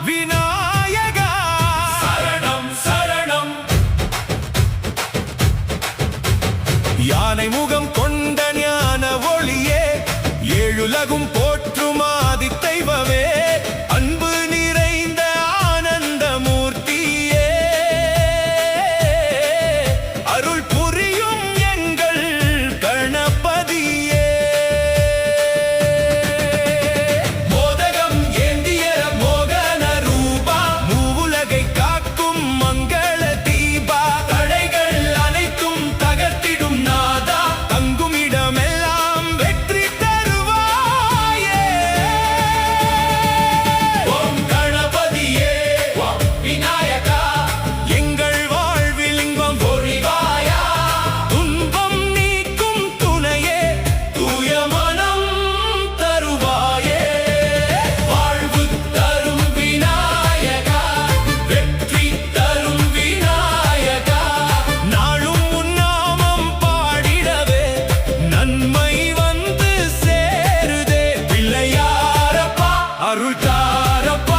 விநாயகா சரணம் சரணம். யானை முகம் கொண்ட ஞான ஒளியே, ஏழுலகும் போற்றும் ஆதி தெய்வமே, அன்பு நிறைந்த ஆனந்த மூர்த்தியே, அருள் புரியும் எங்கள் கணபதியே. மோதகம் ஏந்திய மோகன ரூபா, மூவுலகை காக்கும் மங்கள தீபா, தடைகள் அனைத்தும் தகர்த்திடும் நாதா, தங்கும் இடமெல்லாம் வெற்றி தருவாயே. ஓம் கணபதியே ஓம் விநாயகா, எங்கள் வாழ்வில் இன்பம் பொழிவாயா, துன்பம் நீக்கும் துணையே, தூய மனம் தருவாயே. வாழ்வு தரும் விநாயகா, வெற்றி தரும் விநாயகா, நாளும் உன் நாமம் பாடிடவே நன்மை வந்து சேருதே. பிள்ளையாரப்பா அருள் தாரப்பா,